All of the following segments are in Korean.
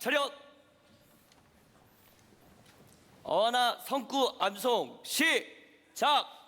차렷. 어나 성구 암송 시작.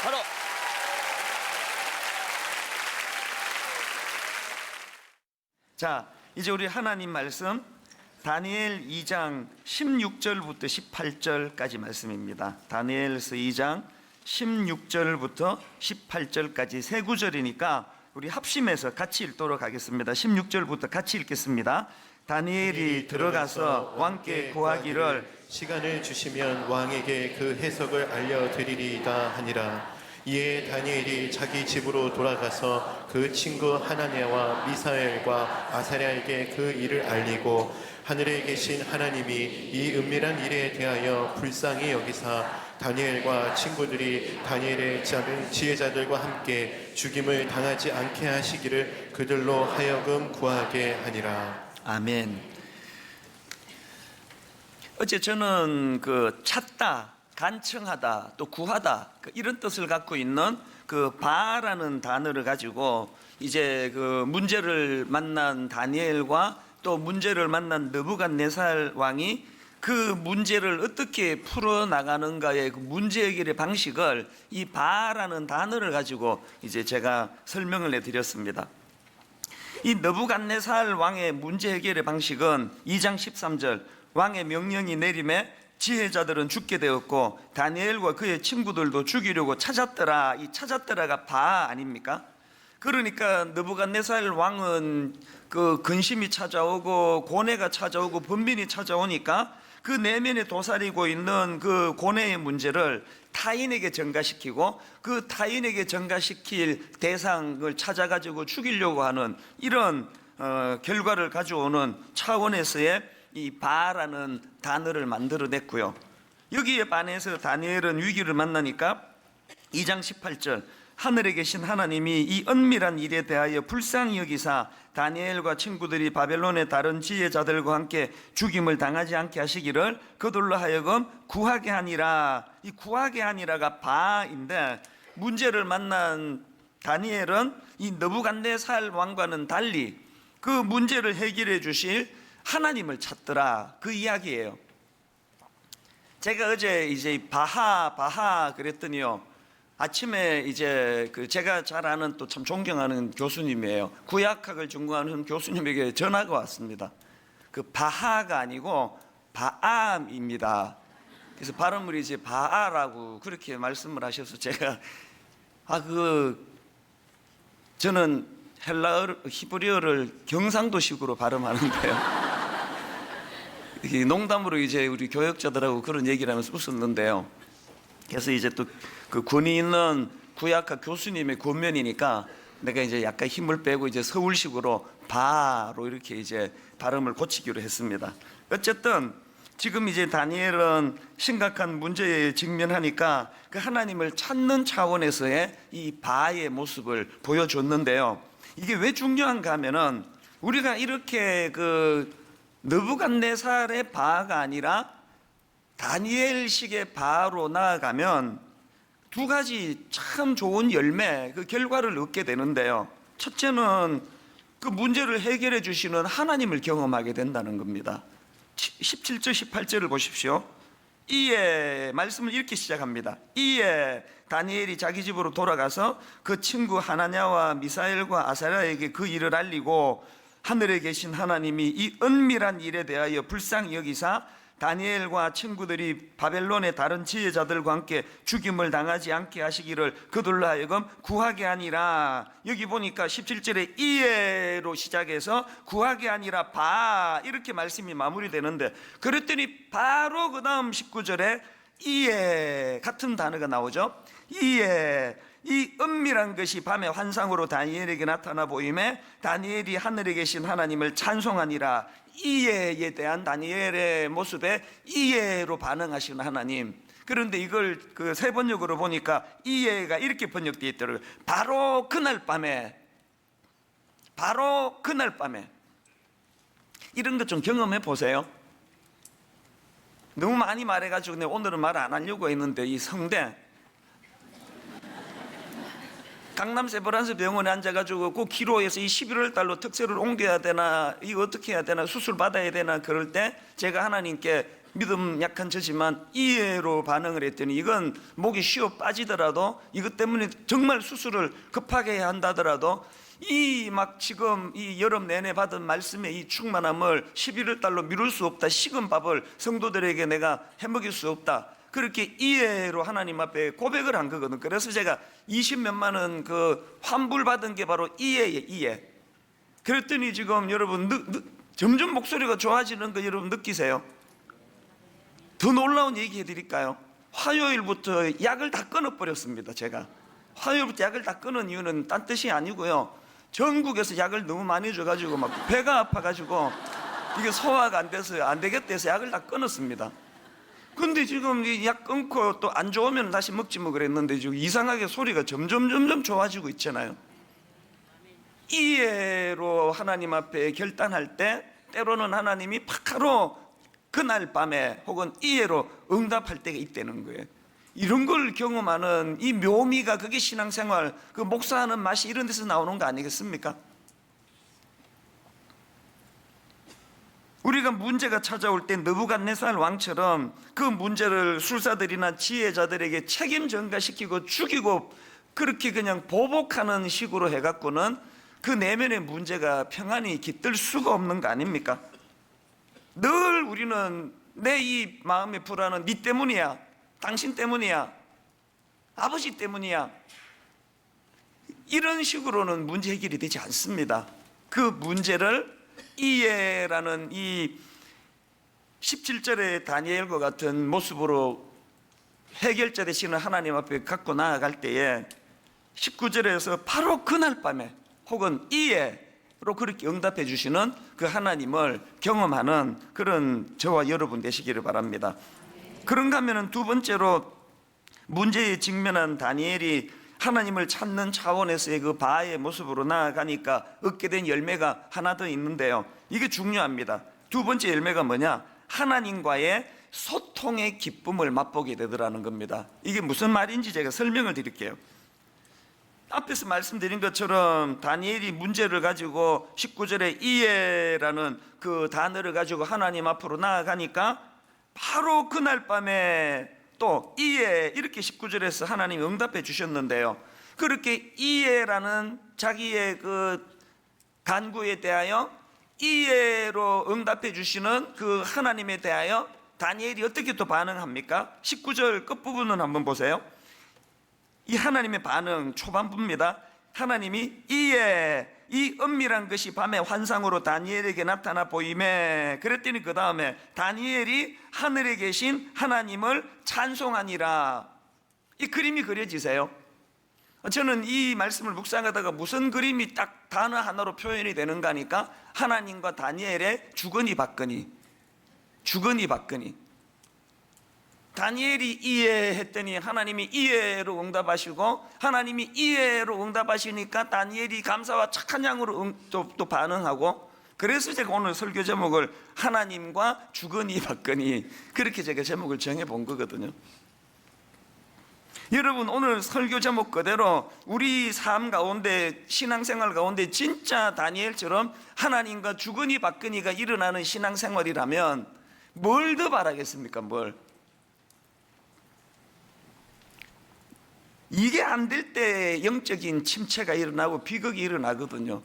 바로 자, 이제 우리 하나님 말씀 다니엘 2장 16절부터 18절까지 말씀입니다. 다니엘서 2장 16절부터 18절까지 세 구절이니까 우리 합심해서 같이 읽도록 하겠습니다. 16절부터 같이 읽겠습니다. 다니엘이 들어가서 왕께 구하기를 시간을 주시면 왕에게 그 해석을 알려드리리이다 하니라. 이에 다니엘이 자기 집으로 돌아가서 그 친구 하나냐와 미사엘과 아사랴에게 그 일을 알리고 하늘에 계신 하나님이 이 은밀한 일에 대하여 불쌍히 여기사 다니엘과 친구들이 다니엘의 지혜자들과 함께 죽임을 당하지 않게 하시기를 그들로 하여금 구하게 하니라. 아멘. 어째 저는 그 찾다, 간청하다, 또 구하다 이런 뜻을 갖고 있는 그 바라는 단어를 가지고 이제 그 문제를 만난 다니엘과 또 문제를 만난 느부갓네살 왕이 그 문제를 어떻게 풀어 나가는가의 그 문제 해결의 방식을 이 바라는 단어를 가지고 이제 제가 설명을 해드렸습니다. 이 느부갓네살 왕의 문제 해결의 방식은 2장 13절 왕의 명령이 내림에 지혜자들은 죽게 되었고 다니엘과 그의 친구들도 죽이려고 찾았더라. 이 찾았더라가 바 아닙니까? 그러니까 느부갓네살 왕은 그 근심이 찾아오고 고뇌가 찾아오고 번민이 찾아오니까 그 내면에 도사리고 있는 그 고뇌의 문제를 타인에게 전가시키고 그 타인에게 전가시킬 대상을 찾아가지고 죽이려고 하는 이런 결과를 가져오는 차원에서의 이 바라는 단어를 만들어냈고요. 여기에 반해서 다니엘은 위기를 만나니까 2장 18절 하늘에 계신 하나님이 이 은밀한 일에 대하여 불쌍히 여기사 다니엘과 친구들이 바벨론의 다른 지혜자들과 함께 죽임을 당하지 않게 하시기를 그들로 하여금 구하게 하니라. 이 구하게 하니라가 바인데 문제를 만난 다니엘은 이 느부갓네살 왕과는 달리 그 문제를 해결해 주실 하나님을 찾더라 그 이야기예요. 제가 어제 이제 바하 그랬더니요. 아침에 이제 그 제가 잘 아는 또 참 존경하는 교수님이에요. 구약학을 전공하는 교수님에게 전화가 왔습니다. 그 바하가 아니고 바암입니다. 그래서 발음을 이제 바하라고 그렇게 말씀을 하셔서 제가 저는 히브리어를 경상도식으로 발음하는데요. 농담으로 이제 우리 교역자들하고 그런 얘기를 하면서 웃었는데요. 그래서 이제 또 그 권위 있는 구약학 교수님의 권면이니까 내가 이제 약간 힘을 빼고 이제 서울식으로 바로 이렇게 이제 발음을 고치기로 했습니다. 어쨌든 지금 이제 다니엘은 심각한 문제에 직면하니까 그 하나님을 찾는 차원에서의 이 바의 모습을 보여줬는데요. 이게 왜 중요한가 하면은 우리가 이렇게 그 느부갓네살의 바가 아니라 다니엘식의 바로 나아가면 두 가지 참 좋은 열매, 그 결과를 얻게 되는데요. 첫째는 그 문제를 해결해 주시는 하나님을 경험하게 된다는 겁니다. 17절 18절을 보십시오. 이에 말씀을 이렇게 시작합니다. 이에 다니엘이 자기 집으로 돌아가서 그 친구 하나냐와 미사엘과 아사랴에게 그 일을 알리고 하늘에 계신 하나님이 이 은밀한 일에 대하여 불쌍히 여기사 다니엘과 친구들이 바벨론의 다른 지혜자들과 함께 죽임을 당하지 않게 하시기를 그들로 하여금 구하게 하니라. 여기 보니까 17절에 이에로 시작해서 구하게 하니라 바 이렇게 말씀이 마무리되는데 그랬더니 바로 그 다음 19절에 이에 같은 단어가 나오죠. 이에 이 은밀한 것이 밤의 환상으로 다니엘에게 나타나 보임에 다니엘이 하늘에 계신 하나님을 찬송하니라. 이해에 대한 다니엘의 모습에 이해로 반응하시는 하나님. 그런데 이걸 그 세 번역으로 보니까 이해가 이렇게 번역되어 있더라고요. 바로 그날 밤에 이런 것 좀 경험해 보세요. 너무 많이 말해가지고 오늘은 말 안 하려고 했는데 이 성대 강남 세브란스 병원에 앉아가지고 그 기로에서 이 11월 달로 특세를 옮겨야 되나 이거 어떻게 해야 되나 수술 받아야 되나 그럴 때 제가 하나님께 믿음 약한 저지만 이해로 반응을 했더니 이건 목이 쉬어 빠지더라도 이것 때문에 정말 수술을 급하게 해야 한다더라도 이 막 지금 이 여름 내내 받은 말씀의 이 충만함을 11월 달로 미룰 수 없다. 식은 밥을 성도들에게 내가 해먹일 수 없다. 그렇게 이해로 하나님 앞에 고백을 한 거거든. 그래서 제가 20몇만 원 그 환불 받은 게 바로 이해예요. 이해. 그랬더니 지금 여러분 점점 목소리가 좋아지는 거 여러분 느끼세요? 더 놀라운 얘기 해드릴까요? 화요일부터 약을 다 끊어버렸습니다. 제가 화요일부터 약을 다 끊은 이유는 딴 뜻이 아니고요. 전국에서 약을 너무 많이 줘가지고 막 배가 아파가지고 이게 소화가 안 돼서 안 되겠다 해서 약을 다 끊었습니다. 근데 지금 이 약 끊고 또 안 좋으면 다시 먹지 뭐 그랬는데 지금 이상하게 소리가 점점 좋아지고 있잖아요. 이해로 하나님 앞에 결단할 때 때로는 하나님이 바로 그날 밤에 혹은 이해로 응답할 때가 있다는 거예요. 이런 걸 경험하는 이 묘미가 그게 신앙생활, 그 목사하는 맛이 이런 데서 나오는 거 아니겠습니까? 우리가 문제가 찾아올 때 느부갓네살 왕처럼 그 문제를 술사들이나 지혜자들에게 책임 전가시키고 죽이고 그렇게 그냥 보복하는 식으로 해갖고는 그 내면의 문제가 평안히 깃들 수가 없는 거 아닙니까? 늘 우리는 내 이 마음의 불안은 네 때문이야, 당신 때문이야, 아버지 때문이야, 이런 식으로는 문제 해결이 되지 않습니다. 그 문제를 이해라는 이 17절의 다니엘과 같은 모습으로 해결자 되시는 하나님 앞에 갖고 나아갈 때에 19절에서 바로 그날 밤에 혹은 이해로 그렇게 응답해 주시는 그 하나님을 경험하는 그런 저와 여러분 되시기를 바랍니다. 그런가 하면 두 번째로 문제에 직면한 다니엘이 하나님을 찾는 차원에서의 그 바의 모습으로 나아가니까 얻게 된 열매가 하나 더 있는데요. 이게 중요합니다. 두 번째 열매가 뭐냐? 하나님과의 소통의 기쁨을 맛보게 되더라는 겁니다. 이게 무슨 말인지 제가 설명을 드릴게요. 앞에서 말씀드린 것처럼 다니엘이 문제를 가지고 19절에 이해라는 그 단어를 가지고 하나님 앞으로 나아가니까 바로 그날 밤에 또 이해 이렇게 19절에서 하나님이 응답해 주셨는데요. 그렇게 이해라는 자기의 그 간구에 대하여 이해로 응답해 주시는 그 하나님에 대하여 다니엘이 어떻게 또 반응합니까? 19절 끝부분은 한번 보세요. 이 하나님의 반응 초반부입니다. 하나님이 이해 이 은밀한 것이 밤의 환상으로 다니엘에게 나타나 보이매 그랬더니 그 다음에 다니엘이 하늘에 계신 하나님을 찬송하니라. 이 그림이 그려지세요? 저는 이 말씀을 묵상하다가 무슨 그림이 딱 단어 하나로 표현이 되는가 하니까 하나님과 다니엘의 주거니 받거니, 주거니 받거니. 다니엘이 이해했더니 하나님이 이해로 응답하시고 하나님이 이해로 응답하시니까 다니엘이 감사와 착한 양으로 또 반응하고, 그래서 제가 오늘 설교 제목을 하나님과 주거니 받거니 그렇게 제가 제목을 정해 본 거거든요. 여러분, 오늘 설교 제목 그대로 우리 삶 가운데 신앙생활 가운데 진짜 다니엘처럼 하나님과 주거니 받거니가 일어나는 신앙생활이라면 뭘 더 바라겠습니까? 뭘? 이게 안 될 때 영적인 침체가 일어나고 비극이 일어나거든요.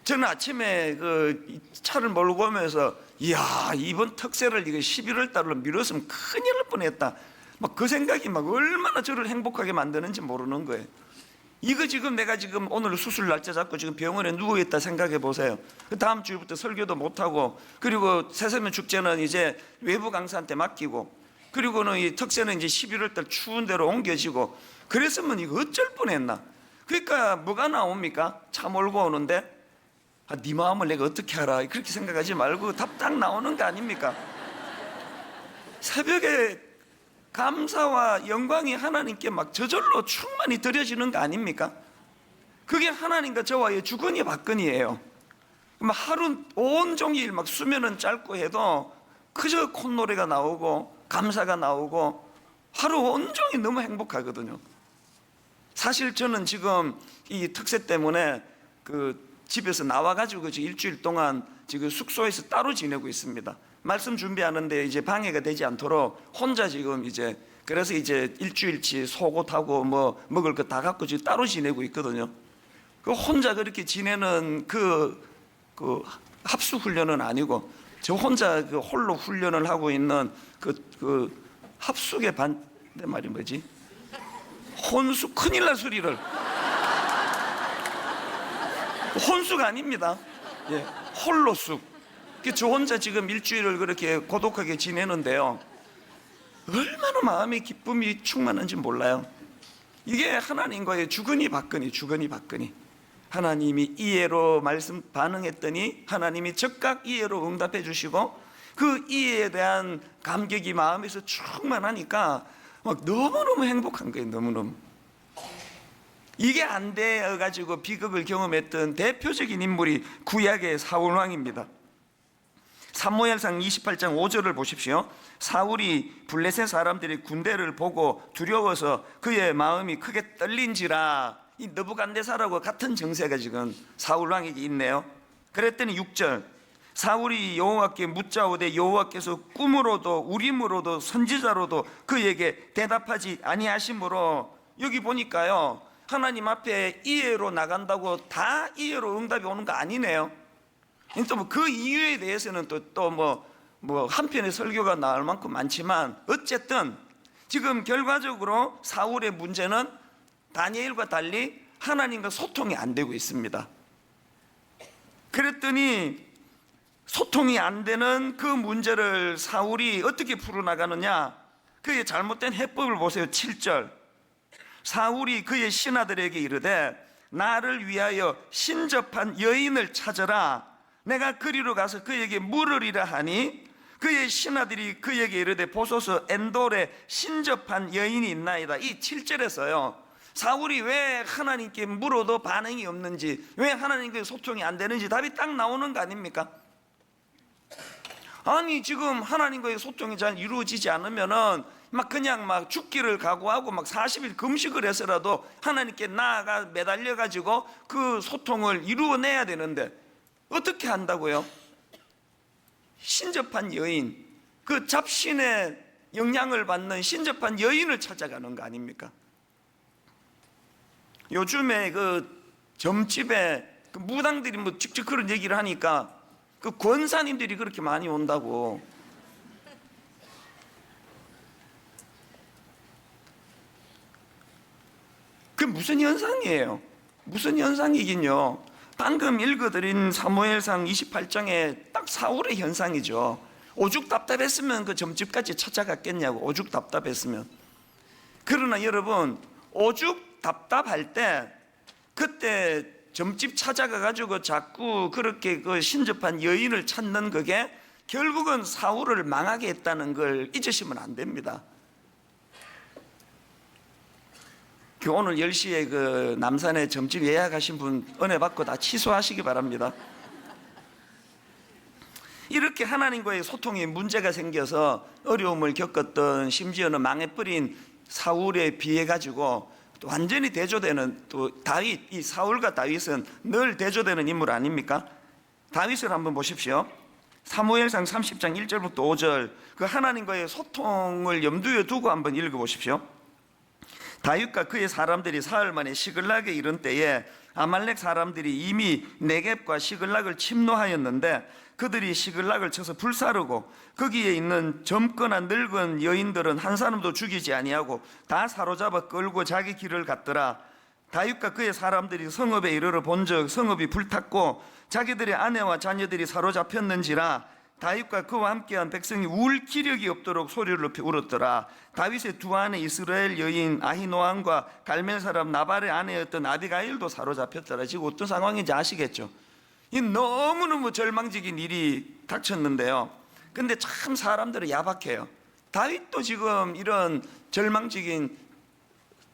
저는 아침에 그 차를 몰고 오면서 이야, 이번 특세를 이거 11월 달로 미뤘으면 큰일 날 뻔했다. 막 그 생각이 막 얼마나 저를 행복하게 만드는지 모르는 거예요. 이거 지금 내가 지금 오늘 수술 날짜 잡고 지금 병원에 누워있다 생각해 보세요. 그 다음 주부터 설교도 못하고, 그리고 새서면 축제는 이제 외부 강사한테 맡기고, 그리고는 이 특세는 이제 11월 달 추운 데로 옮겨지고, 그랬으면 이거 어쩔 뻔했나. 그러니까 뭐가 나옵니까? 차 몰고 오는데 네 마음을 내가 어떻게 알아? 그렇게 생각하지 말고 답 딱 나오는 거 아닙니까? 새벽에 감사와 영광이 하나님께 막 저절로 충만히 드려지는 거 아닙니까? 그게 하나님과 저와의 주거니 받거니예요. 하루 온종일 막 수면은 짧고 해도 그저 콧노래가 나오고 감사가 나오고 하루 온종일 너무 행복하거든요. 사실 저는 지금 이 특세 때문에 그 집에서 나와가지고 일주일 동안 지금 숙소에서 따로 지내고 있습니다. 말씀 준비하는데 이제 방해가 되지 않도록 혼자 지금 이제, 그래서 이제 일주일치 속옷하고 뭐 먹을 거 다 갖고 지금 따로 지내고 있거든요. 그 혼자 그렇게 지내는 그 합수 훈련은 아니고 저 혼자 그 홀로 훈련을 하고 있는 그 합숙의 내 말이 뭐지? 혼숙, 큰일 날 소리를. 혼숙 아닙니다. 예, 홀로숙. 저 혼자 지금 일주일을 그렇게 고독하게 지내는데요, 얼마나 마음의 기쁨이 충만한지 몰라요. 이게 하나님과의 주거니 받거니 주거니 받거니. 하나님이 이해로 말씀 반응했더니 하나님이 즉각 이해로 응답해 주시고 그 이해에 대한 감격이 마음에서 충만하니까 막 너무너무 행복한 거예요. 너무너무. 이게 안 되어가지고 비극을 경험했던 대표적인 인물이 구약의 사울 왕입니다. 사무엘상 28장 5절을 보십시오. 사울이 블레셋 사람들이 군대를 보고 두려워서 그의 마음이 크게 떨린지라. 이 느부갓네살하고 같은 정세가 지금 사울 왕에게 있네요. 그랬더니 6절, 사울이 여호와께 묻자오되 여호와께서 꿈으로도 우림으로도 선지자로도 그에게 대답하지 아니하심으로. 여기 보니까요, 하나님 앞에 이해로 나간다고 다 이해로 응답이 오는 거 아니네요. 또 그 이유에 대해서는 또 뭐 한편의 설교가 나올 만큼 많지만, 어쨌든 지금 결과적으로 사울의 문제는 다니엘과 달리 하나님과 소통이 안 되고 있습니다. 그랬더니 소통이 안 되는 그 문제를 사울이 어떻게 풀어나가느냐, 그의 잘못된 해법을 보세요. 7절, 사울이 그의 신하들에게 이르되 나를 위하여 신접한 여인을 찾으라. 내가 그리로 가서 그에게 물으리라 하니 그의 신하들이 그에게 이르되 보소서 엔돌에 신접한 여인이 있나이다. 이 7절에서요, 사울이 왜 하나님께 물어도 반응이 없는지, 왜 하나님께 소통이 안 되는지 답이 딱 나오는 거 아닙니까? 아니 지금 하나님과의 소통이 잘 이루어지지 않으면은 그냥 죽기를 각오하고 40일 금식을 해서라도 하나님께 나아가 매달려 가지고 그 소통을 이루어내야 되는데 어떻게 한다고요? 신접한 여인, 그 잡신의 영향을 받는 신접한 여인을 찾아가는 거 아닙니까? 요즘에 그 점집에 그 무당들이 직접 그런 얘기를 하니까 그 권사님들이 그렇게 많이 온다고. 그 무슨 현상이에요? 무슨 현상이긴요? 방금 읽어드린 사무엘상 28장에 딱 사울의 현상이죠. 오죽 답답했으면 그 점집까지 찾아갔겠냐고. 오죽 답답했으면. 그러나 여러분, 오죽 답답할 때 그때 점집 찾아가 가지고 자꾸 그렇게 그 신접한 여인을 찾는 그게 결국은 사울을 망하게 했다는 걸 잊으시면 안 됩니다. 오늘 10시에 그 남산에 점집 예약하신 분 은혜 받고 다 취소하시기 바랍니다. 이렇게 하나님과의 소통에 문제가 생겨서 어려움을 겪었던, 심지어는 망해버린 사울에 비해 가지고 또 완전히 대조되는 또 다윗, 이 사울과 다윗은 늘 대조되는 인물 아닙니까? 다윗을 한번 보십시오. 사무엘상 30장 1절부터 5절, 그 하나님과의 소통을 염두에 두고 한번 읽어보십시오. 다윗과 그의 사람들이 사흘 만에 시글락에 이른 때에 아말렉 사람들이 이미 네겝과 시글락을 침노하였는데 그들이 시글락을 쳐서 불사르고 거기에 있는 젊거나 늙은 여인들은 한 사람도 죽이지 아니하고 다 사로잡아 끌고 자기 길을 갔더라. 다윗과 그의 사람들이 성읍에 이르러 본즉 성읍이 불탔고 자기들의 아내와 자녀들이 사로잡혔는지라. 다윗과 그와 함께한 백성이 울 기력이 없도록 소리를 높이 울었더라. 다윗의 두 아내 이스라엘 여인 아히노함과 갈멜 사람 나발의 아내였던 아비가일도 사로잡혔더라. 지금 어떤 상황인지 아시겠죠? 이 너무너무 절망적인 일이 닥쳤는데요. 근데 참 사람들은 야박해요. 다윗도 지금 이런 절망적인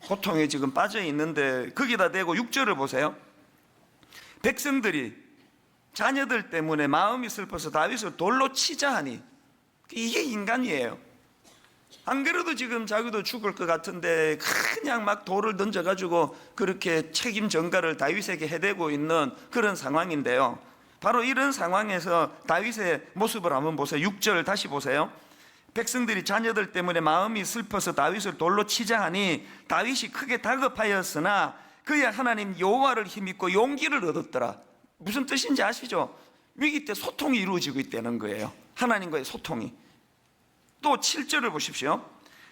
고통에 지금 빠져 있는데 거기다 대고 6절을 보세요. 백성들이 자녀들 때문에 마음이 슬퍼서 다윗을 돌로 치자 하니, 이게 인간이에요. 안 그래도 지금 자기도 죽을 것 같은데 그냥 돌을 던져가지고 그렇게 책임 전가를 다윗에게 해대고 있는 그런 상황인데요. 바로 이런 상황에서 다윗의 모습을 한번 보세요. 6절 다시 보세요. 백성들이 자녀들 때문에 마음이 슬퍼서 다윗을 돌로 치자 하니 다윗이 크게 다급하였으나 그의 하나님 여호와를 힘입고 용기를 얻었더라. 무슨 뜻인지 아시죠? 위기 때 소통이 이루어지고 있다는 거예요. 하나님과의 소통이. 또 7절을 보십시오.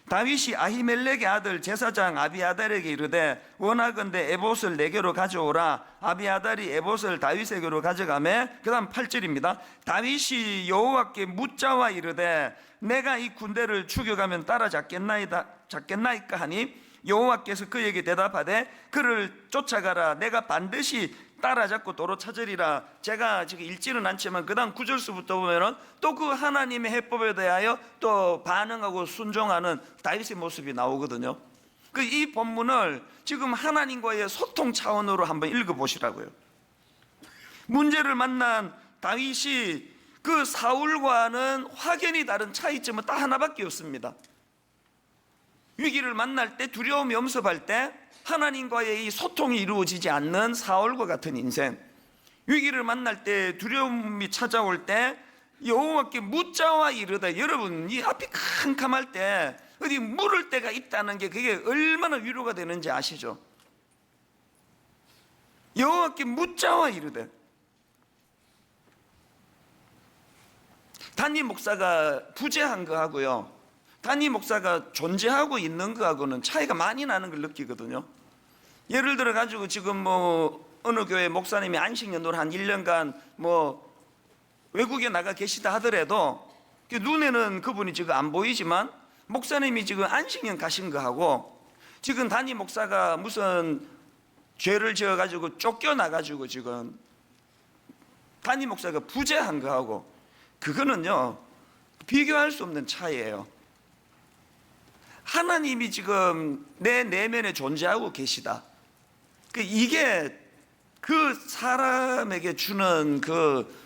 다윗이 아히멜렉의 아들 제사장 아비아달에게 이르되 원하건대 에봇을 내게로 가져오라. 아비아달이 에봇을 다윗에게로 가져가매, 그 다음 8절입니다. 다윗이 여호와께 묻자와 이르되 내가 이 군대를 죽여가면 따라잡겠나이까 하니 여호와께서 그에게 대답하되 그를 쫓아가라. 내가 반드시 따라잡고 도로 찾으리라. 제가 지금 읽지는 않지만 그 다음 9절서부터 보면은 또 그 하나님의 해법에 대하여 또 반응하고 순종하는 다윗의 모습이 나오거든요. 그 이 본문을 지금 하나님과의 소통 차원으로 한번 읽어보시라고요. 문제를 만난 다윗이 그 사울과는 확연히 다른 차이점은 딱 하나밖에 없습니다. 위기를 만날 때, 두려움이 엄습할 때 하나님과의 이 소통이 이루어지지 않는 사울과 같은 인생, 위기를 만날 때, 두려움이 찾아올 때 여호와께 묻자와 이르다. 여러분, 이 앞이 캄캄할 때 어디 물을 때가 있다는 게 그게 얼마나 위로가 되는지 아시죠? 여호와께 묻자와 이르되. 단임 목사가 부재한 거하고요, 단임 목사가 존재하고 있는 거하고는 차이가 많이 나는 걸 느끼거든요. 예를 들어 가지고 지금 어느 교회 목사님이 안식년으로 한 1년간 외국에 나가 계시다 하더라도 눈에는 그분이 지금 안 보이지만 목사님이 지금 안식년 가신 거하고 지금 단임 목사가 무슨 죄를 지어 가지고 쫓겨나 가지고 지금 단임 목사가 부재한 거하고 그거는요 비교할 수 없는 차이예요. 하나님이 지금 내 내면에 존재하고 계시다. 이게 그 사람에게 주는 그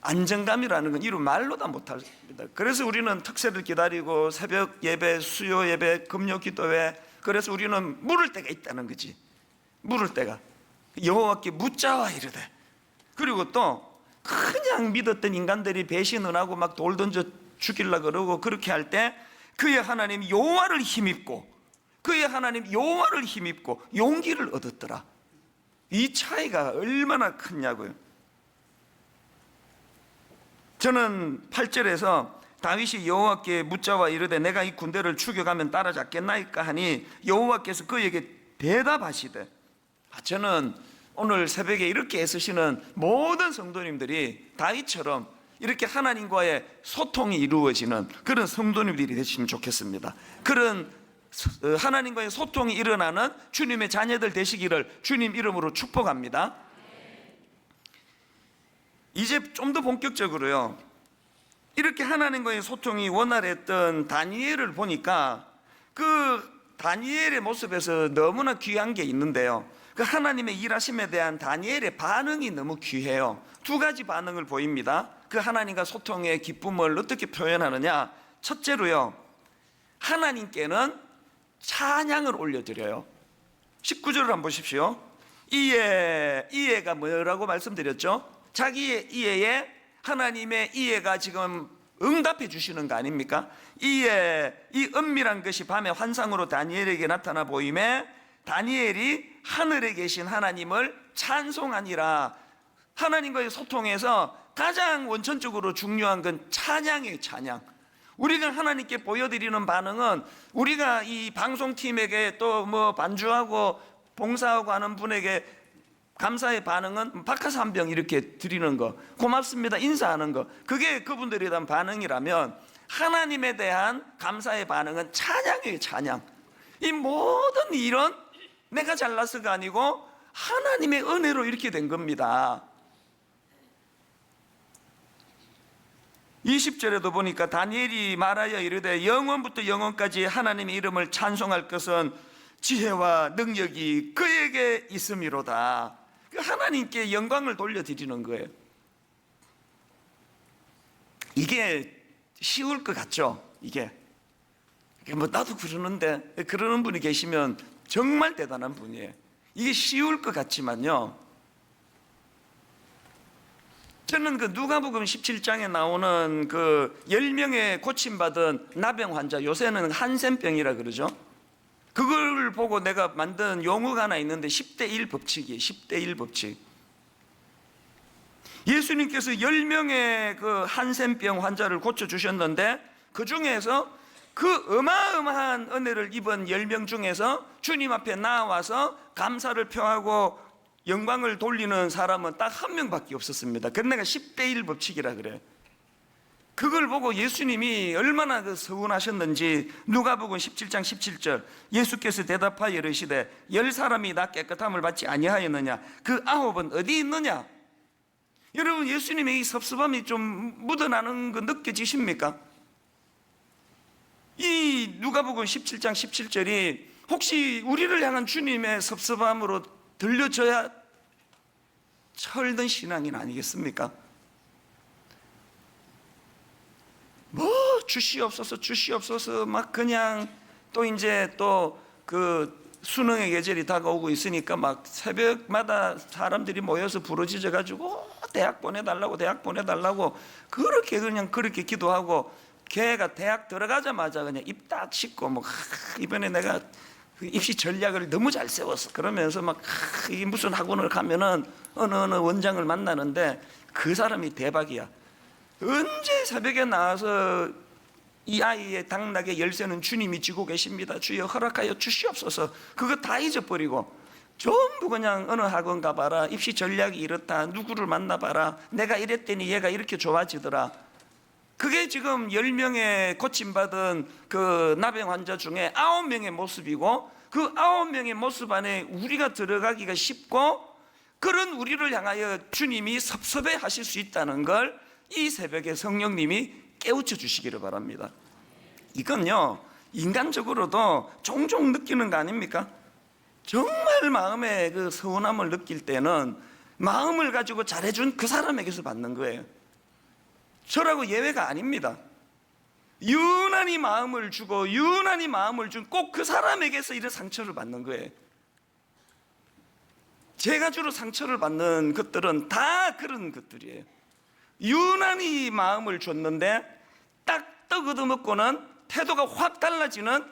안정감이라는 건 이루 말로 다 못합니다. 그래서 우리는 특세를 기다리고 새벽 예배, 수요 예배, 금요 기도회, 그래서 우리는 물을 때가 있다는 거지. 물을 때가 여호와께 묻자와 이르되. 그리고 또 그냥 믿었던 인간들이 배신을 하고 막 돌 던져 죽이려고 그러고 그렇게 할 때 그의 하나님 여호와를 힘입고, 그의 하나님 여호와를 힘입고 용기를 얻었더라. 이 차이가 얼마나 크냐고요. 저는 8절에서 다윗이 여호와께 묻자와 이르되 내가 이 군대를 추격하면 따라잡겠나이까 하니 여호와께서 그에게 대답하시되. 저는 오늘 새벽에 이렇게 애쓰시는 모든 성도님들이 다윗처럼 이렇게 하나님과의 소통이 이루어지는 그런 성도님들이 되시면 좋겠습니다. 그런 하나님과의 소통이 일어나는 주님의 자녀들 되시기를 주님 이름으로 축복합니다. 이제 좀 더 본격적으로요, 이렇게 하나님과의 소통이 원활했던 다니엘을 보니까 그 다니엘의 모습에서 너무나 귀한 게 있는데요, 그 하나님의 일하심에 대한 다니엘의 반응이 너무 귀해요. 두 가지 반응을 보입니다. 그 하나님과 소통의 기쁨을 어떻게 표현하느냐. 첫째로요, 하나님께는 찬양을 올려드려요. 19절을 한번 보십시오. 이해가 뭐라고 말씀드렸죠? 자기의 이해에 하나님의 이해가 지금 응답해 주시는 거 아닙니까? 이 은밀한 것이 밤의 환상으로 다니엘에게 나타나 보임에 다니엘이 하늘에 계신 하나님을 찬송하니라. 하나님과의 소통에서 가장 원천적으로 중요한 건 찬양이에요. 찬양. 우리가 하나님께 보여드리는 반응은 우리가 이 방송팀에게 또 반주하고 봉사하고 하는 분에게 감사의 반응은 박하스 한 병 이렇게 드리는 거, 고맙습니다 인사하는 거, 그게 그분들에 대한 반응이라면 하나님에 대한 감사의 반응은 찬양이에요. 찬양. 이 모든 일은 내가 잘나서가 아니고 하나님의 은혜로 이렇게 된 겁니다. 20절에도 보니까 다니엘이 말하여 이르되 영원부터 영원까지 하나님의 이름을 찬송할 것은 지혜와 능력이 그에게 있음이로다. 하나님께 영광을 돌려드리는 거예요. 이게 쉬울 것 같죠? 이게 나도 그러는데, 그러는 분이 계시면 정말 대단한 분이에요. 이게 쉬울 것 같지만요, 저는 그 누가복음 17장에 나오는 그 10명의 고침받은 나병 환자, 요새는 한센병이라 그러죠. 그걸 보고 내가 만든 용어가 하나 있는데 10대 1 법칙이에요. 10대 1 법칙. 예수님께서 10명의 그 한센병 환자를 고쳐주셨는데 그 중에서 그 어마어마한 은혜를 입은 10명 중에서 주님 앞에 나와서 감사를 표하고 영광을 돌리는 사람은 딱 한 명밖에 없었습니다. 그래서 내가 10대 1 법칙이라 그래요. 그걸 보고 예수님이 얼마나 그 서운하셨는지 누가복음 17장 17절 예수께서 대답하여 이르시되 10사람이 나 깨끗함을 받지 아니하였느냐 그 9은 어디 있느냐. 여러분 예수님의 이 섭섭함이 좀 묻어나는 거 느껴지십니까? 이 누가복음 17장 17절이 혹시 우리를 향한 주님의 섭섭함으로 들려져야 철든 신앙인 아니겠습니까? 뭐 주시옵소서 주시옵소서 막 그냥 또 이제 또 그 수능의 계절이 다가오고 있으니까 막 새벽마다 사람들이 모여서 부르짖어 가지고 대학 보내달라고 그렇게 그냥 그렇게 기도하고 걔가 대학 들어가자마자 그냥 입 딱 씻고 뭐 이번에 내가 그 입시 전략을 너무 잘 세웠어 그러면서 막 이게 무슨 학원을 가면은 어느 원장을 만나는데 그 사람이 대박이야. 언제 새벽에 나와서 이 아이의 당락의 열쇠는 주님이 쥐고 계십니다. 주여 허락하여 주시옵소서. 그거 다 잊어버리고 전부 그냥 어느 학원 가봐라. 입시 전략이 이렇다. 누구를 만나봐라. 내가 이랬더니 얘가 이렇게 좋아지더라. 그게 지금 10명의 고침받은 그 나병 환자 중에 9명의 모습이고 그 9명의 모습 안에 우리가 들어가기가 쉽고 그런 우리를 향하여 주님이 섭섭해 하실 수 있다는 걸 이 새벽에 성령님이 깨우쳐 주시기를 바랍니다. 이건요 인간적으로도 종종 느끼는 거 아닙니까? 정말 마음에 그 서운함을 느낄 때는 마음을 가지고 잘해준 그 사람에게서 받는 거예요. 저라고 예외가 아닙니다. 유난히 마음을 주고 유난히 마음을 준 꼭 그 사람에게서 이런 상처를 받는 거예요. 제가 주로 상처를 받는 것들은 다 그런 것들이에요. 유난히 마음을 줬는데 딱 떠걷어먹고는 태도가 확 달라지는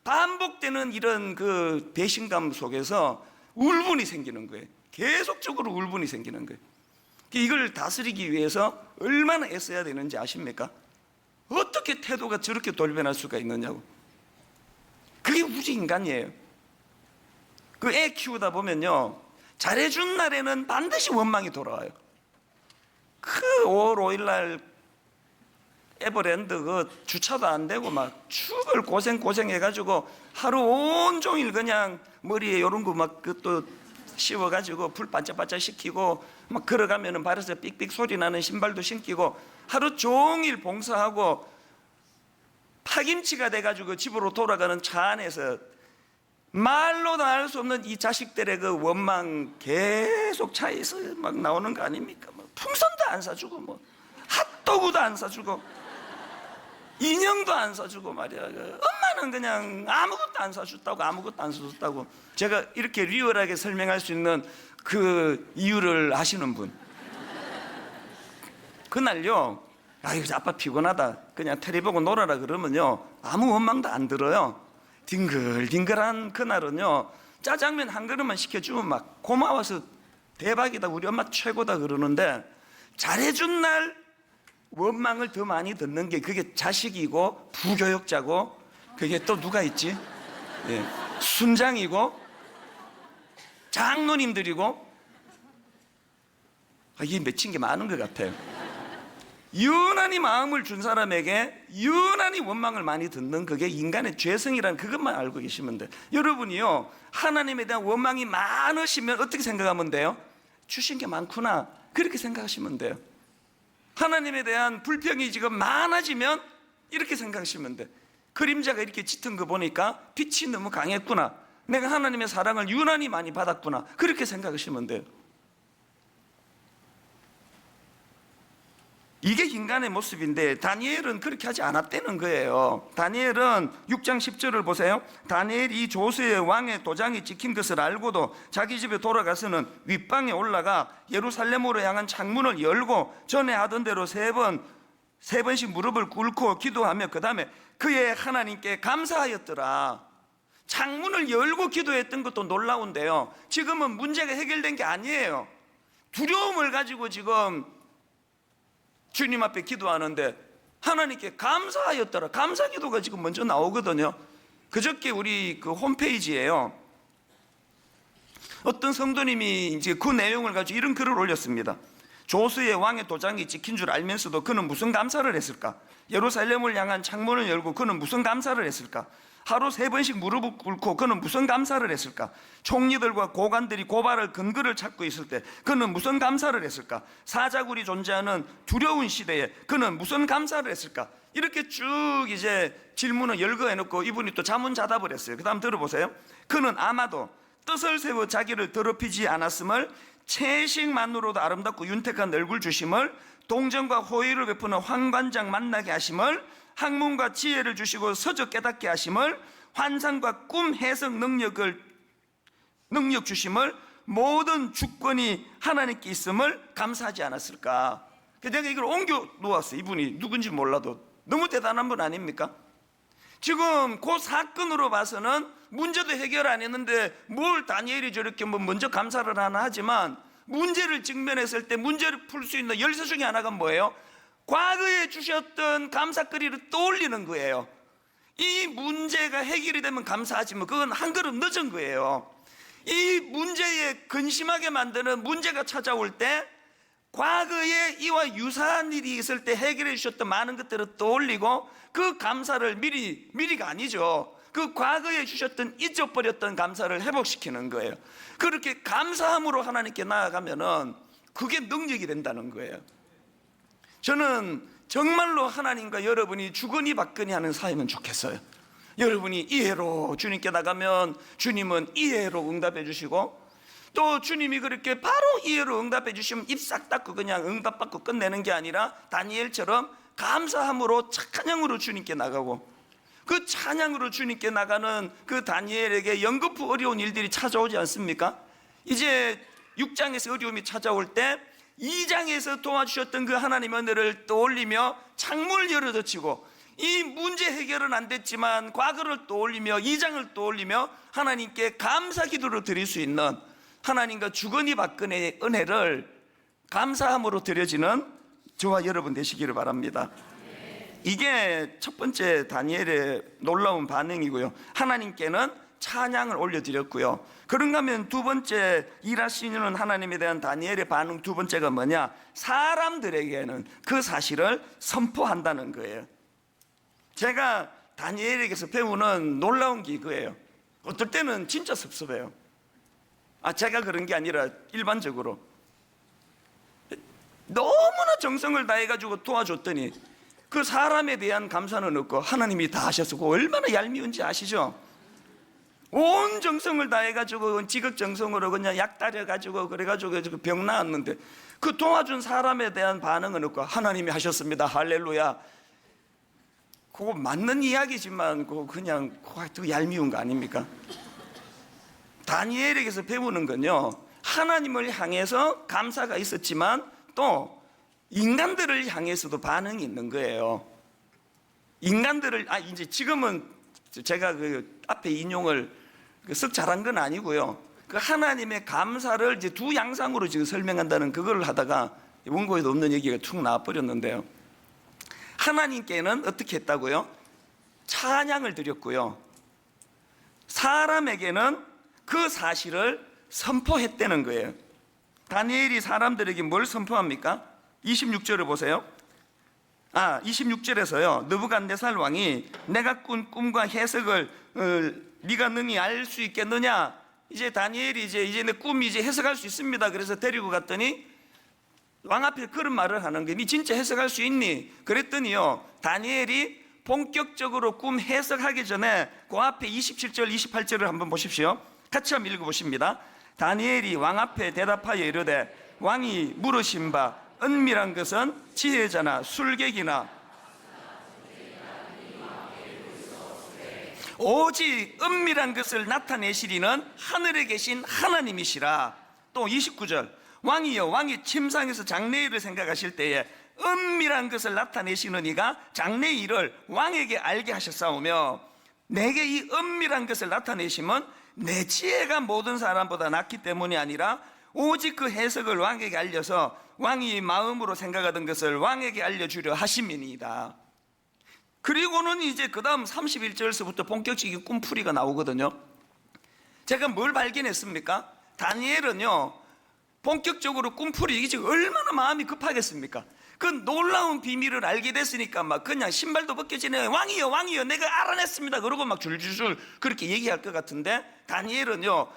반복되는 이런 그 배신감 속에서 울분이 생기는 거예요. 계속적으로 울분이 생기는 거예요. 이걸 다스리기 위해서 얼마나 애써야 되는지 아십니까? 어떻게 태도가 저렇게 돌변할 수가 있느냐고. 그게 우리 인간이에요. 그 애 키우다 보면요 잘해준 날에는 반드시 원망이 돌아와요. 그 5월 5일 날 에버랜드 그 주차도 안 되고 막 죽을 고생해가지고 하루 온종일 그냥 머리에 요런 거 막 또 씌워가지고 불 반짝반짝 시키고 막 걸어가면은 발에서 삑삑 소리 나는 신발도 신기고 하루 종일 봉사하고 파김치가 돼가지고 집으로 돌아가는 차 안에서 말로도 알 수 없는 이 자식들의 그 원망 계속 차에서 막 나오는 거 아닙니까? 뭐 풍선도 안 사주고 뭐 핫도그도 안 사주고 인형도 안 사주고 말이야. 엄마는 그냥 아무것도 안 사줬다고 제가 이렇게 리얼하게 설명할 수 있는 그 이유를 아시는 분 그날요 아유 아빠 피곤하다 그냥 테레비 보고 놀아라 그러면요 아무 원망도 안 들어요. 딩글딩글한 그날은요 짜장면 한 그릇만 시켜주면 막 고마워서 대박이다 우리 엄마 최고다 그러는데 잘해준 날 원망을 더 많이 듣는 게 그게 자식이고 부교역자고 그게 또 누가 있지? 예. 순장이고 장로님들이고 이게 맺힌 게 많은 것 같아요. 유난히 마음을 준 사람에게 유난히 원망을 많이 듣는 그게 인간의 죄성이라는 그것만 알고 계시면 돼요. 여러분이요 하나님에 대한 원망이 많으시면 어떻게 생각하면 돼요? 주신 게 많구나 그렇게 생각하시면 돼요. 하나님에 대한 불평이 지금 많아지면 이렇게 생각하시면 돼. 그림자가 이렇게 짙은 거 보니까 빛이 너무 강했구나. 내가 하나님의 사랑을 유난히 많이 받았구나. 그렇게 생각하시면 돼요. 이게 인간의 모습인데 다니엘은 그렇게 하지 않았다는 거예요. 다니엘은 6장 10절을 보세요. 다니엘이 조세의 왕의 도장이 찍힌 것을 알고도 자기 집에 돌아가서는 윗방에 올라가 예루살렘으로 향한 창문을 열고 전에 하던 대로 세 번씩 무릎을 꿇고 기도하며 그 다음에 그의 하나님께 감사하였더라. 창문을 열고 기도했던 것도 놀라운데요 지금은 문제가 해결된 게 아니에요. 두려움을 가지고 지금 주님 앞에 기도하는데 하나님께 감사하였더라. 감사 기도가 지금 먼저 나오거든요. 그저께 우리 그 홈페이지에요 어떤 성도님이 이제 그 내용을 가지고 이런 글을 올렸습니다. 조수의 왕의 도장이 찍힌 줄 알면서도 그는 무슨 감사를 했을까? 예루살렘을 향한 창문을 열고 그는 무슨 감사를 했을까? 하루 3번씩 무릎을 꿇고 그는 무슨 감사를 했을까? 총리들과 고관들이 고발할 근거를 찾고 있을 때 그는 무슨 감사를 했을까? 사자굴이 존재하는 두려운 시대에 그는 무슨 감사를 했을까? 이렇게 쭉 이제 질문을 열거해놓고 이분이 또 자문자답을 했어요. 그 다음 들어보세요. 그는 아마도 뜻을 세워 자기를 더럽히지 않았음을, 채식만으로도 아름답고 윤택한 얼굴 주심을, 동정과 호의를 베푸는 황관장 만나게 하심을, 학문과 지혜를 주시고 서적 깨닫게 하심을, 환상과 꿈 해석 능력 주심을, 모든 주권이 하나님께 있음을 감사하지 않았을까? 내가 이걸 옮겨 놓았어요. 이분이 누군지 몰라도 너무 대단한 분 아닙니까? 지금 그 사건으로 봐서는 문제도 해결 안 했는데 뭘 다니엘이 저렇게 먼저 감사를 하나 하지만, 문제를 직면했을 때 문제를 풀 수 있는 열쇠 중에 하나가 뭐예요? 과거에 주셨던 감사거리를 떠올리는 거예요. 이 문제가 해결이 되면 감사하지만 그건 한 걸음 늦은 거예요. 이 문제에 근심하게 만드는 문제가 찾아올 때 과거에 이와 유사한 일이 있을 때 해결해 주셨던 많은 것들을 떠올리고 그 감사를 미리가 아니죠. 그 과거에 주셨던 잊어버렸던 감사를 회복시키는 거예요. 그렇게 감사함으로 하나님께 나아가면은 그게 능력이 된다는 거예요. 저는 정말로 하나님과 여러분이 주거니 받거니 하는 사이면 좋겠어요. 여러분이 이해로 주님께 나가면 주님은 이해로 응답해 주시고, 또 주님이 그렇게 바로 이해로 응답해 주시면 입 싹 닫고 그냥 응답받고 끝내는 게 아니라 다니엘처럼 감사함으로 찬양으로 주님께 나가고, 그 찬양으로 주님께 나가는 그 다니엘에게 연거푸 어려운 일들이 찾아오지 않습니까? 이제 6장에서 어려움이 찾아올 때 2장에서 도와주셨던 그 하나님의 은혜를 떠올리며 창문을 열어젖히고, 이 문제 해결은 안 됐지만 과거를 떠올리며 2장을 떠올리며 하나님께 감사 기도를 드릴 수 있는, 하나님과 주거니 받거니의 은혜를 감사함으로 드려지는 저와 여러분 되시기를 바랍니다. 이게 첫 번째 다니엘의 놀라운 반응이고요. 하나님께는 찬양을 올려드렸고요. 그런가 하면 두 번째 일하시는 하나님에 대한 다니엘의 반응 두 번째가 뭐냐? 사람들에게는 그 사실을 선포한다는 거예요. 제가 다니엘에게서 배우는 놀라운 게 이거예요. 어떨 때는 진짜 섭섭해요. 제가 그런 게 아니라 일반적으로 너무나 정성을 다해가지고 도와줬더니 그 사람에 대한 감사는 없고 하나님이 다 하셔서 얼마나 얄미운지 아시죠? 온 정성을 다해가지고 지극정성으로 그냥 약 따려가지고 그래가지고 병 나았는데 그 도와준 사람에 대한 반응은 없고 하나님이 하셨습니다, 할렐루야. 그거 맞는 이야기지만 그냥 그 얄미운 거 아닙니까? 다니엘에게서 배우는 건요, 하나님을 향해서 감사가 있었지만 또 인간들을 향해서도 반응이 있는 거예요. 인간들을 이제 지금은 제가 그 앞에 인용을 썩 잘한 건 아니고요. 그 하나님의 감사를 이제 두 양상으로 지금 설명한다는 그걸 하다가 원고에도 없는 얘기가 툭 나와버렸는데요. 하나님께는 어떻게 했다고요? 찬양을 드렸고요. 사람에게는 그 사실을 선포했다는 거예요. 다니엘이 사람들에게 뭘 선포합니까? 26절을 보세요. 26절에서요. 느부갓네살 왕이 내가 꾼 꿈과 해석을 네가 능히 알 수 있겠느냐? 이제 다니엘이 이제 내 꿈이 이제 해석할 수 있습니다. 그래서 데리고 갔더니 왕 앞에 그런 말을 하는 거예요. 네 진짜 해석할 수 있니? 그랬더니요, 다니엘이 본격적으로 꿈 해석하기 전에 그 앞에 27절 28절을 한번 보십시오. 같이 한번 읽어보십니다. 다니엘이 왕 앞에 대답하여 이르되 왕이 물으신 바 은밀한 것은 지혜자나 술객이나 오직 은밀한 것을 나타내시리는 하늘에 계신 하나님이시라. 또 29절 왕이여, 왕이 침상에서 장래일을 생각하실 때에 은밀한 것을 나타내시는 이가 장래일을 왕에게 알게 하셨사오며, 내게 이 은밀한 것을 나타내시면 내 지혜가 모든 사람보다 낫기 때문이 아니라 오직 그 해석을 왕에게 알려서 왕이 마음으로 생각하던 것을 왕에게 알려주려 하심이니이다. 그리고는 이제 그 다음 31절에서부터 본격적인 꿈풀이가 나오거든요. 제가 뭘 발견했습니까? 다니엘은요, 본격적으로 꿈풀이 이게 지금 얼마나 마음이 급하겠습니까? 그 놀라운 비밀을 알게 됐으니까 막 그냥 신발도 벗겨지네. 왕이여 왕이여 내가 알아냈습니다. 그러고 막 줄줄줄 그렇게 얘기할 것 같은데, 다니엘은요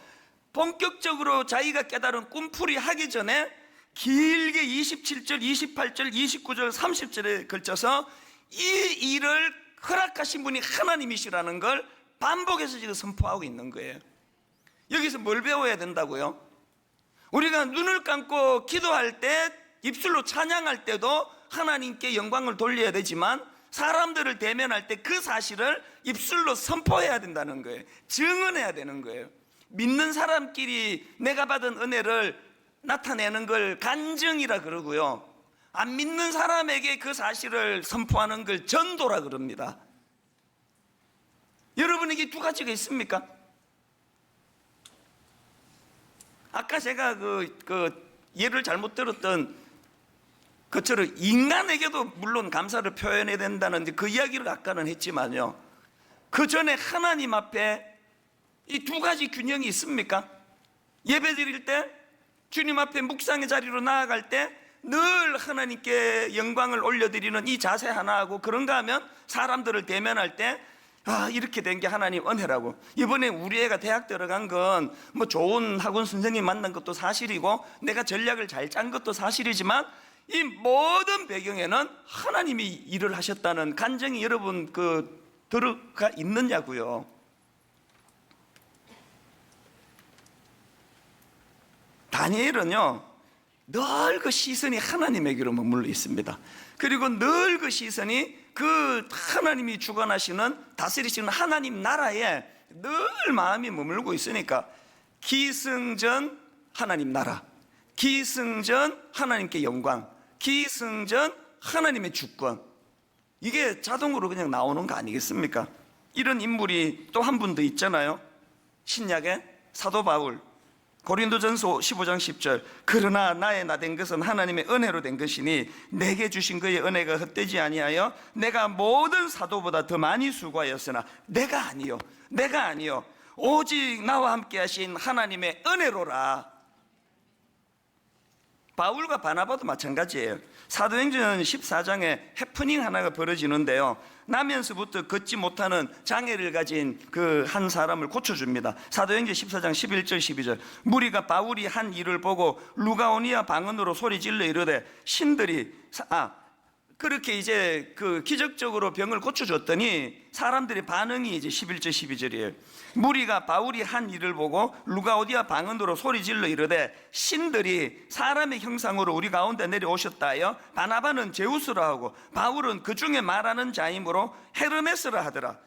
본격적으로 자기가 깨달은 꿈풀이 하기 전에 길게 27절, 28절, 29절, 30절에 걸쳐서 이 일을 허락하신 분이 하나님이시라는 걸 반복해서 지금 선포하고 있는 거예요. 여기서 뭘 배워야 된다고요? 우리가 눈을 감고 기도할 때, 입술로 찬양할 때도 하나님께 영광을 돌려야 되지만, 사람들을 대면할 때 그 사실을 입술로 선포해야 된다는 거예요. 증언해야 되는 거예요. 믿는 사람끼리 내가 받은 은혜를 나타내는 걸 간증이라 그러고요, 안 믿는 사람에게 그 사실을 선포하는 걸 전도라 그럽니다. 여러분에게 두 가지가 있습니까? 아까 제가 그 예를 잘못 들었던 것처럼 인간에게도 물론 감사를 표현해야 된다는 그 이야기를 아까는 했지만요, 그 전에 하나님 앞에 이 두 가지 균형이 있습니까? 예배 드릴 때, 주님 앞에 묵상의 자리로 나아갈 때 늘 하나님께 영광을 올려드리는 이 자세 하나하고, 그런가 하면 사람들을 대면할 때 이렇게 된 게 하나님 은혜라고. 이번에 우리 애가 대학 들어간 건 뭐 좋은 학원 선생님 만난 것도 사실이고 내가 전략을 잘 짠 것도 사실이지만, 이 모든 배경에는 하나님이 일을 하셨다는 간증이 여러분 들어가 있느냐고요. 다니엘은요 늘 그 시선이 하나님에게로 머물러 있습니다. 그리고 늘 그 시선이 그 하나님이 주관하시는, 다스리시는 하나님 나라에 늘 마음이 머물고 있으니까, 기승전 하나님 나라, 기승전 하나님께 영광, 기승전 하나님의 주권, 이게 자동으로 그냥 나오는 거 아니겠습니까? 이런 인물이 또 한 분 더 있잖아요. 신약의 사도 바울, 고린도전서 15장 10절, 그러나 나의 나 된 것은 하나님의 은혜로 된 것이니 내게 주신 그의 은혜가 헛되지 아니하여 내가 모든 사도보다 더 많이 수고하였으나 내가 아니요 오직 나와 함께 하신 하나님의 은혜로라. 바울과 바나바도 마찬가지예요. 사도행전 14장에 해프닝 하나가 벌어지는데요, 나면서부터 걷지 못하는 장애를 가진 그 한 사람을 고쳐줍니다. 사도행전 14장 11절 12절, 무리가 바울이 한 일을 보고 루가오니아 방언으로 소리질러 이르되 신들이 그렇게 이제 그 기적적으로 병을 고쳐줬더니 사람들의 반응이 이제 11절 12절이에요. 무리가 바울이 한 일을 보고 루가오디아 방언으로 소리질러 이르되 신들이 사람의 형상으로 우리 가운데 내려오셨다 하여 바나바는 제우스라 하고 바울은 그 중에 말하는 자이므로 헤르메스라 하더라.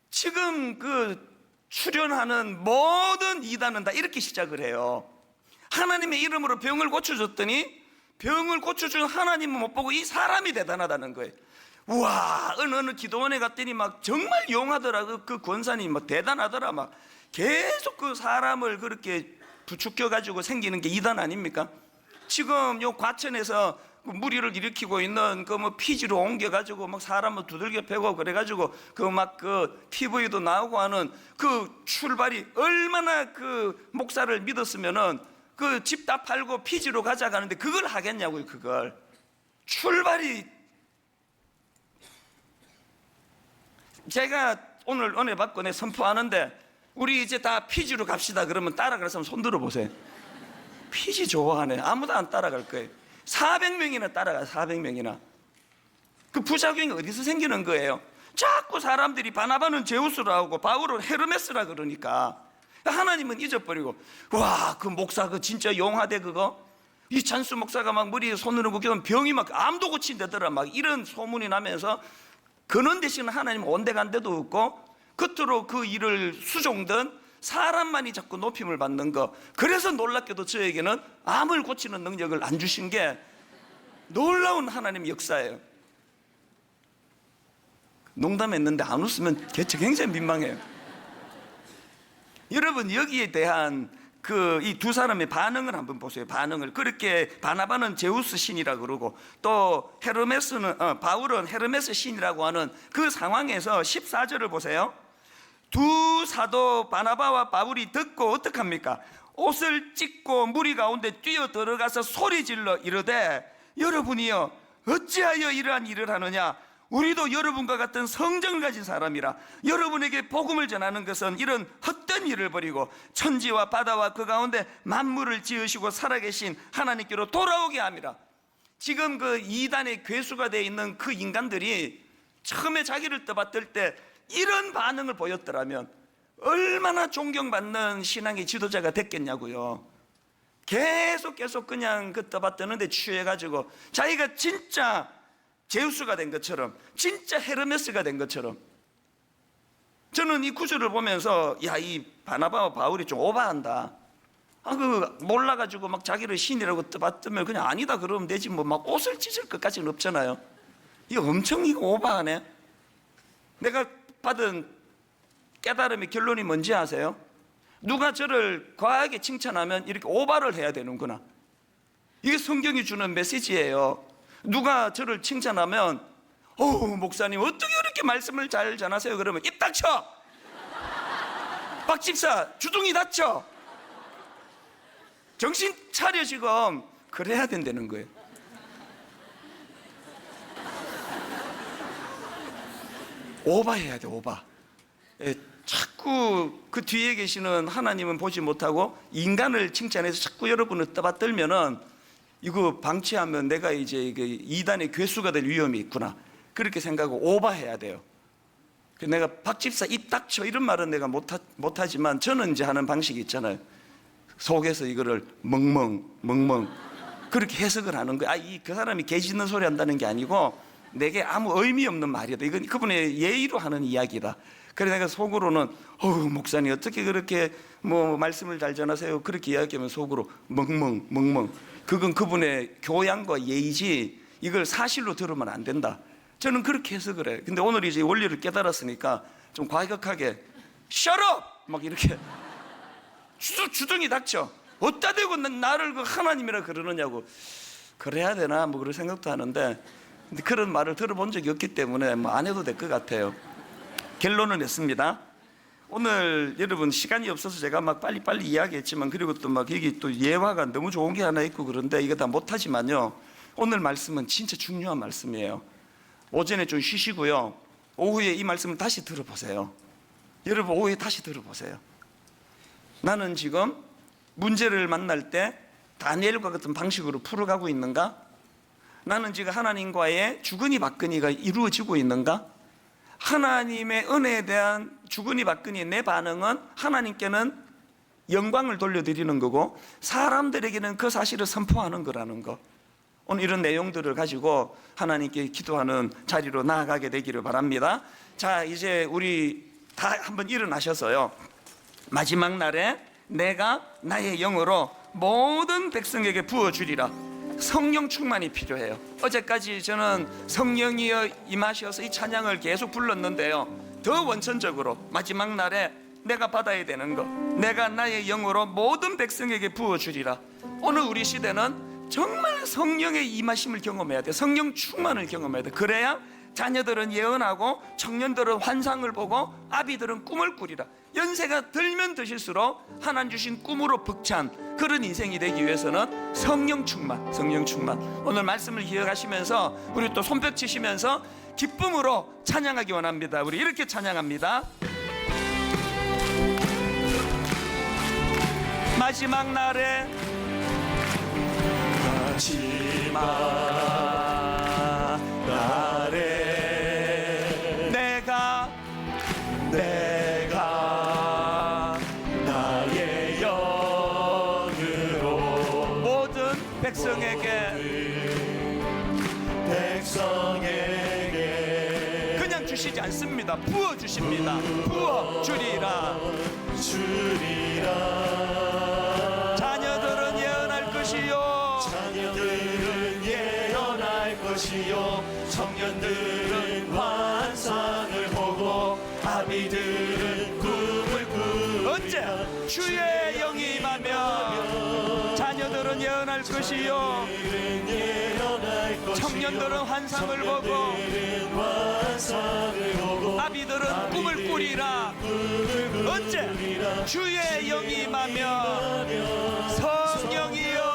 지금 그 출연하는 모든 이단은 다 이렇게 시작을 해요. 하나님의 이름으로 병을 고쳐줬더니 병을 고쳐준 하나님은 못 보고 이 사람이 대단하다는 거예요. 우와, 어느 기도원에 갔더니 막 정말 용하더라. 그 권사님 막 대단하더라. 막 계속 그 사람을 그렇게 부추겨 가지고 생기는 게 이단 아닙니까? 지금 요 과천에서 그 무리를 일으키고 있는 그 뭐 피지로 옮겨 가지고 막 사람을 두들겨 패고 그래 가지고 그 막 그 TV도 나오고 하는 그 출발이, 얼마나 그 목사를 믿었으면은 그 집 다 팔고 피지로 가져가는데 그걸 하겠냐고요. 그걸 출발이. 제가 오늘 은혜 받고 내 선포하는데 우리 이제 다 피지로 갑시다 그러면 따라갈 사람 손 들어보세요. 피지 좋아하네. 아무도 안 따라갈 거예요. 400명이나 따라가요. 400명이나. 그 부작용이 어디서 생기는 거예요? 자꾸 사람들이 바나바는 제우스라 하고 바울은 헤르메스라 그러니까 하나님은 잊어버리고, 와, 그 목사 그 진짜 용하대 그거. 이찬수 목사가 막 머리에 손으로 굽기면 병이 막 암도 고친다더라. 막 이런 소문이 나면서 그는 대신 하나님은 온데간데도 없고 겉으로 그 일을 수종든 사람만이 자꾸 높임을 받는 거. 그래서 놀랍게도 저에게는 암을 고치는 능력을 안 주신 게 놀라운 하나님의 역사예요. 농담했는데 안 웃으면 굉장히 민망해요. 여러분, 여기에 대한 그 이 두 사람의 반응을 한번 보세요. 반응을. 그렇게 바나바는 제우스 신이라 그러고 또 바울은 헤르메스 신이라고 하는 그 상황에서 14절을 보세요. 두 사도 바나바와 바울이 듣고 어떡합니까? 옷을 찢고 무리 가운데 뛰어 들어가서 소리질러 이르되 여러분이여 어찌하여 이러한 일을 하느냐? 우리도 여러분과 같은 성정을 가진 사람이라. 여러분에게 복음을 전하는 것은 이런 헛된 일을 버리고 천지와 바다와 그 가운데 만물을 지으시고 살아계신 하나님께로 돌아오게 함이라. 지금 그 이단의 괴수가 되어 있는 그 인간들이 처음에 자기를 떠받들 때 이런 반응을 보였더라면 얼마나 존경받는 신앙의 지도자가 됐겠냐고요. 계속 그냥 그 떠받드는데 취해가지고 자기가 진짜 제우스가 된 것처럼, 진짜 헤르메스가 된 것처럼. 저는 이 구절을 보면서 야, 이 바나바와 바울이 좀 오바한다. 몰라가지고 막 자기를 신이라고 떠받들면 그냥 아니다 그러면 되지 뭐 막 옷을 찢을 것까지는 없잖아요. 이거 엄청 이거 오바하네. 내가 받은 깨달음의 결론이 뭔지 아세요? 누가 저를 과하게 칭찬하면 이렇게 오바를 해야 되는구나. 이게 성경이 주는 메시지예요. 누가 저를 칭찬하면 목사님 어떻게 이렇게 말씀을 잘 전하세요? 그러면 입 닥쳐! 박 집사 주둥이 닫혀! 정신 차려 지금. 그래야 된다는 거예요. 오바해야 돼, 오바. 자꾸 그 뒤에 계시는 하나님은 보지 못하고 인간을 칭찬해서 자꾸 여러분을 떠받들면은 이거 방치하면 내가 이제 이단의 괴수가 될 위험이 있구나. 그렇게 생각하고 오바해야 돼요. 내가 박 집사 입 닥쳐 이런 말은 내가 못하지만 저는 이제 하는 방식이 있잖아요. 속에서 이거를 멍멍 그렇게 해석을 하는 거야. 그 사람이 개 짖는 소리 한다는 게 아니고 내게 아무 의미 없는 말이다. 이건 그분의 예의로 하는 이야기다. 그래서 내가 속으로는 목사님 어떻게 그렇게 뭐 말씀을 잘 전하세요? 그렇게 이야기하면 속으로 멍멍. 그건 그분의 교양과 예의지 이걸 사실로 들으면 안 된다. 저는 그렇게 해석을 해요. 근데 오늘 이제 원리를 깨달았으니까 좀 과격하게 Shut up! 막 이렇게 주둥이 닥쳐. 어디다 대고 나를 그 하나님이라 그러느냐고. 그래야 되나 뭐 그런 생각도 하는데 근데 그런 말을 들어본 적이 없기 때문에 뭐 안 해도 될 것 같아요. 결론을 냈습니다. 오늘 여러분 시간이 없어서 제가 막 빨리빨리 이야기했지만 그리고 또 막 여기 또 예화가 너무 좋은 게 하나 있고 그런데 이거 다 못하지만요. 오늘 말씀은 진짜 중요한 말씀이에요. 오전에 좀 쉬시고요. 오후에 이 말씀을 다시 들어보세요. 여러분 오후에 다시 들어보세요. 나는 지금 문제를 만날 때 다니엘과 같은 방식으로 풀어가고 있는가? 나는 지금 하나님과의 주거니 받거니가 이루어지고 있는가? 하나님의 은혜에 대한 주거니 받거니 내 반응은 하나님께는 영광을 돌려드리는 거고 사람들에게는 그 사실을 선포하는 거라는 거. 오늘 이런 내용들을 가지고 하나님께 기도하는 자리로 나아가게 되기를 바랍니다. 자, 이제 우리 다 한번 일어나셔서요. 마지막 날에 내가 나의 영으로 모든 백성에게 부어주리라. 성령 충만이 필요해요. 어제까지 저는 성령이여 임하셔서 이 찬양을 계속 불렀는데요. 더 원천적으로 마지막 날에 내가 받아야 되는 거, 내가 나의 영으로 모든 백성에게 부어주리라. 오늘 우리 시대는 정말 성령의 임하심을 경험해야 돼. 성령 충만을 경험해야 돼. 그래야 자녀들은 예언하고 청년들은 환상을 보고 아비들은 꿈을 꾸리라. 연세가 들면 드실수록 하나님 주신 꿈으로 벅찬 그런 인생이 되기 위해서는 성령 충만. 오늘 말씀을 기억하시면서 우리 또 손뼉 치시면서 기쁨으로 찬양하기 원합니다. 우리 이렇게 찬양합니다. 마지막 날에 내가 나의 영으로 모든 백성에게 그냥 주시지 않습니다. 부어 주십니다. 부어 주리라. 자녀들은 예언할 것이요 청년들은 환상을 보고 아비들은 꿈을 꾸리라. 언제? 주의 영이 임하면 자녀들은 예언할 것이요 청년들은 환상을 보고 아비들은 꿈을 꾸리라. 언제? 주의 영이 임하면 성령이여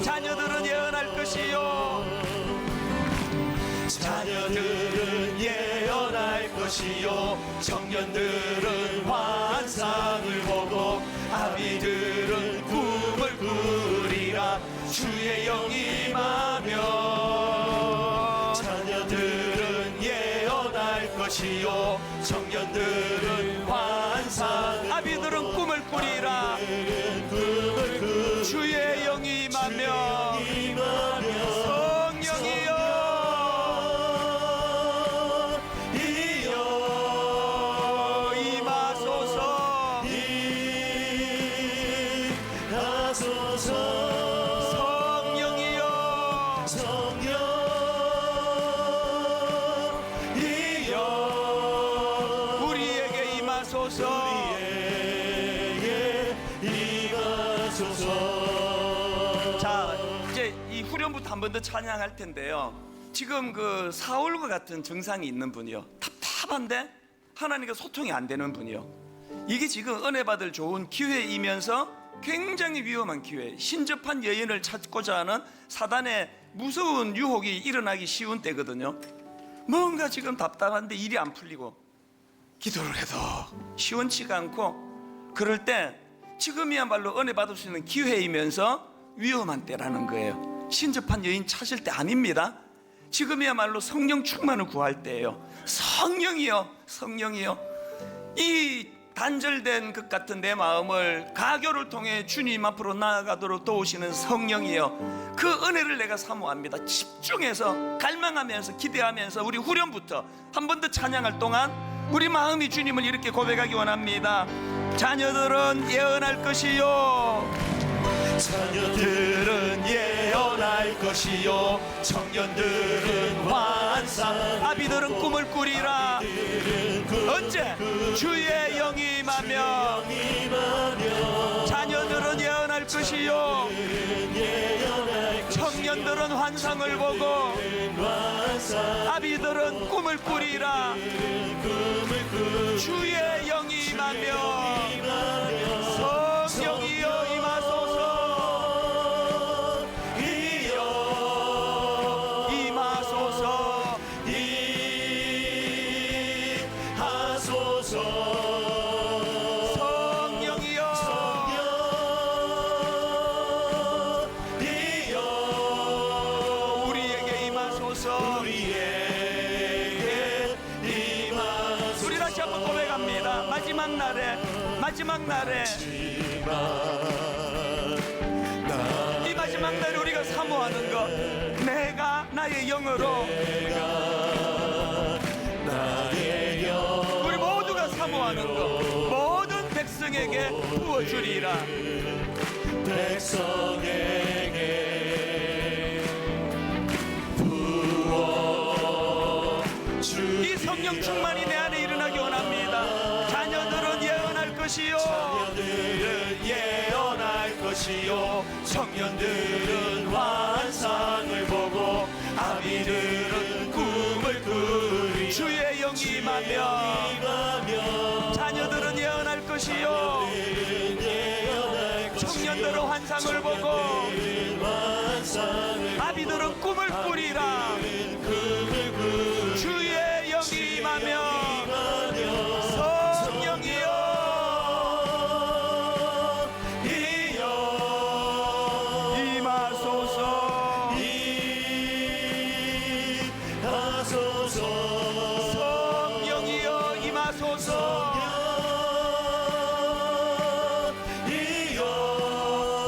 자녀들은 예언할 것이요 자녀들은 예언할 것이요 청년들은 환상을 보고 아비들은 꿈을 꾸리라. 주의 영이 임하면 자녀들은 예언할 것이요 청년들은 환상 아비들은 꿈을 꾸리라. 주의 영이 임하면 성령이여 이여 임하소서 성령이여 성령 이여 우리에게 임하소서 자, 이제 이 후렴부터 한 번 더 찬양할 텐데요. 지금 그 사울과 같은 증상이 있는 분이요, 답답한데 하나님과 소통이 안 되는 분이요, 이게 지금 은혜 받을 좋은 기회이면서 굉장히 위험한 기회, 신접한 여인을 찾고자 하는 사단의 무서운 유혹이 일어나기 쉬운 때거든요. 뭔가 지금 답답한데 일이 안 풀리고 기도를 해도 시원치가 않고 그럴 때 지금이야말로 은혜 받을 수 있는 기회이면서 위험한 때라는 거예요. 신접한 여인 찾을 때 아닙니다. 지금이야말로 성령 충만을 구할 때예요. 성령이요, 성령이요. 이 단절된 것 같은 내 마음을 가교를 통해 주님 앞으로 나아가도록 도우시는 성령이요, 그 은혜를 내가 사모합니다. 집중해서 갈망하면서 기대하면서 우리 후렴부터 한 번 더 찬양할 동안 우리 마음이 주님을 이렇게 고백하기 원합니다. 자녀들은 예언할 것이요 자녀들은 예언할 것이요 청년들은 환상 아비들은 꿈을 꾸리라. 언제? 주의 영이 임하면 자녀들은 예언할 것이요 청년들은 환상을 보고 아비들은 꿈을 꾸리라. 주의 영이 임하면 성령이여 임하소서 마지막 날에 이 마지막 날에 우리가 사모하는 것, 내가 나의 영으로 우리 모두가 사모하는 것 모든 백성에게 부어주리라. 백성에게 부어주리라. 이 성령 충만이 내 안에 일어나기 원합니다. 자녀들은 예언할 것이요 청년들은 환상을 보고 아비들은 꿈을 꾸리. 주의 영이 임하면 자녀들은 예언할 것이요 청년들은 환상을 보고 아비들은 꿈을 꾸리라. 주의 영이 임하면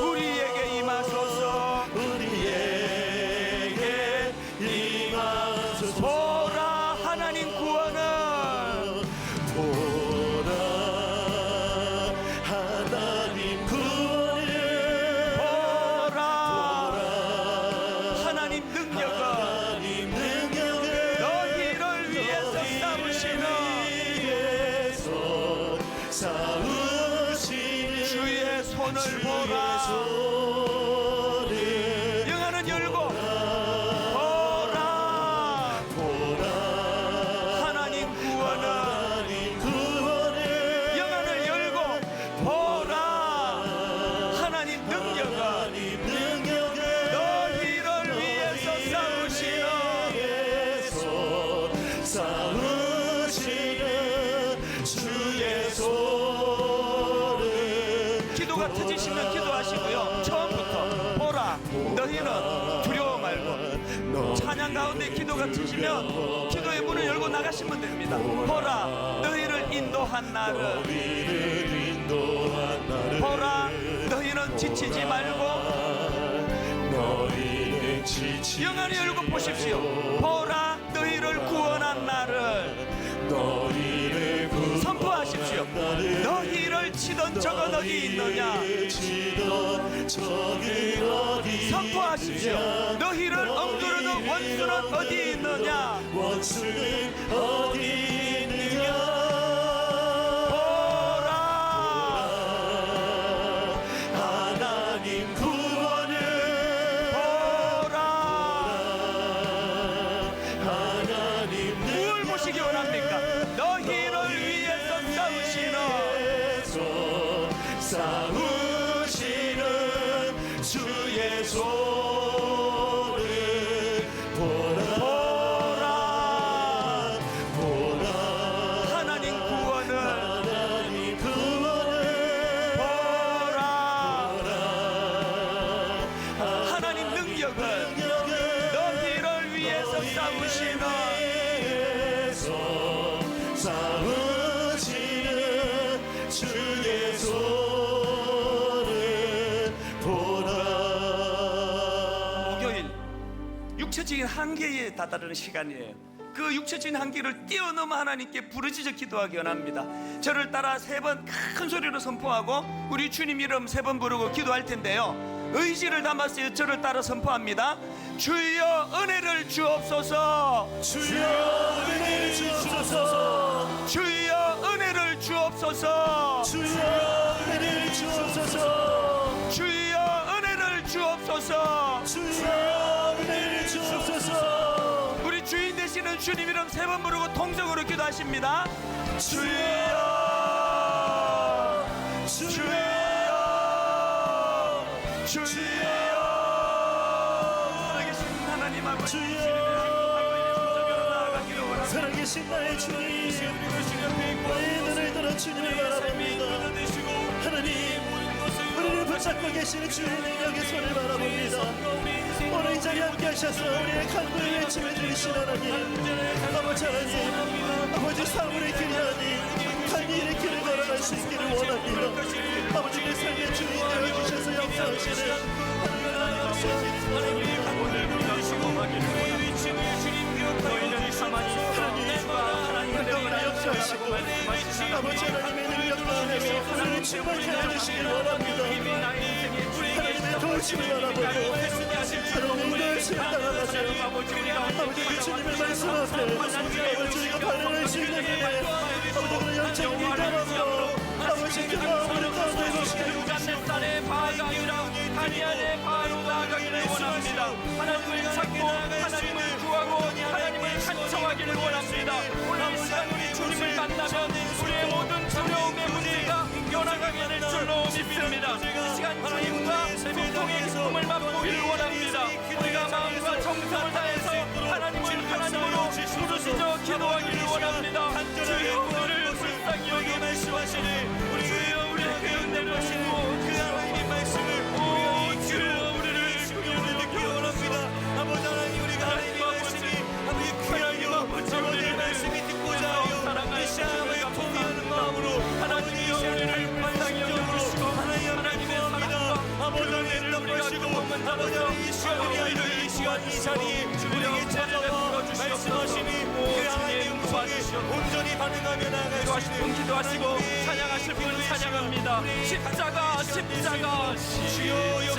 우리에게 임하소서. 우리에게 임하소서. 구원을 보라. 영안은 열고 보라. 하나님 구원을 영안을 열고 보라. 하나님 능력을 너희를 위해서 싸우시는 주의 손을. 기도가 터지시면 기도하시고요. 처음부터 보라. 너희는 두려워 말고. 찬양 가운데 기도가 터지면 기도의 문을 열고 나가시면 됩니다. 보라. 너희를 인도한 나를. 보라. 너희는 지치지 말고. 영안을 열고 보십시오. 보라. 너희를 구원한 나를. 선포하십시오. 너희를 치던 적은 어디 있느냐. 선포하십시오. 너희를 엉그르는 원수는 어디 있느냐. 보라. 하나님 구원을 보라. 뭘 보시기 원합니까? 너희를 위해서 싸우시는 주의 손을 보라. 하나님 구원을 보라. 하나님 능력을 너희를 위해서 싸우시는 주의 손을 보라. 목요일 육체적인 한계에 다다르는 시간이에요. 그 육체적인 한계를 뛰어넘어 하나님께 부르짖어 기도하기 원합니다. 저를 따라 3번 큰 소리로 선포하고 우리 주님 이름 3번 부르고 기도할 텐데요. 의지를 담았어요. 저를 따라 선포합니다. 주여 은혜를 주옵소서. 주여 은혜를 주옵소서. 주여 은혜를 주옵소서. 주여 은혜를 주옵소서. 주여 은혜를 주옵소서. 주여 은혜를 주옵소서. 우리 주인 되시는 주님 이름 3번 부르고 통성으로 기도하십니다. 주여 주여 살아계신 하나님 아버지, 살아계신 나의 주님, 나의 눈을 들어 주님을 바라봅니다. 하나님, 우리를 붙잡고 계시는 주의 능력의 손을 바라봅니다. 오늘 이 자리에 함께 하셔서 우리의 간구를 외침해 주신 하나님, 아버지 하나님, 아버지 사물의 길이 아닌 갈미의 길을 걸어갈 수 있기를 원합니다. 아버지 내 삶의 주인 되어주셔서 역사하시는 하나님의 간구를 부르시고 우리의 위치를 주님 기억하여 주시옵소서. 하나님의 역사하시고 아버지 하나님의 능력과 은혜로 우리를 충만케 해주시길 원합니다. 하나님의 도우심을 바라보고 하나님의 인도하심을 따라가세요. 아버지 주님의 말씀 앞에 아버지 우리가 반응할 수 있는 일에 아버지 그런 영적인 일감으로 아버지 그 마음으로 가운데 보시기를 내 바가 아니라 다니엘의 바로 나아가기를 원합니다. 하나님을 찾고 하나님을 구하고 하나님을 간청하기를 원합니다. 오늘 이 시간 우리 주님을 만나면 우리의 모든 두려움의 문제가 변화가게 될 줄로 믿습니다. 이 시간 주님과 고통의 기쁨을 맛보기를 원합니다. 우리가 마음과 정성을 다해서 하나님으로 부르짖어 기도하기를 원합니다. 주여 우리를 불쌍히 여겨 말씀하시니 주여 우리에게 은혜를 하시고 그 하나님의 말씀을 주여 우리를 중요히 듣기 원합니다. 아버지 하나님 우리가 하나님의 말씀이 아버지 귀하여 우리의 말씀이 듣고자 하여 이 시간을 통하는 마음으로 하나님이 우리를 불쌍히 여겨주시고 하나님의 사랑과 아버지 은혜를 우리가 경험한 아버지 이 시간 이 자리에 우리에게 찾아와 말씀하시니 그 하나님의 음성에 온전히 반응하며 나아가시는 기도하시고 찬양하실 분 찬양합니다. 십자가 주여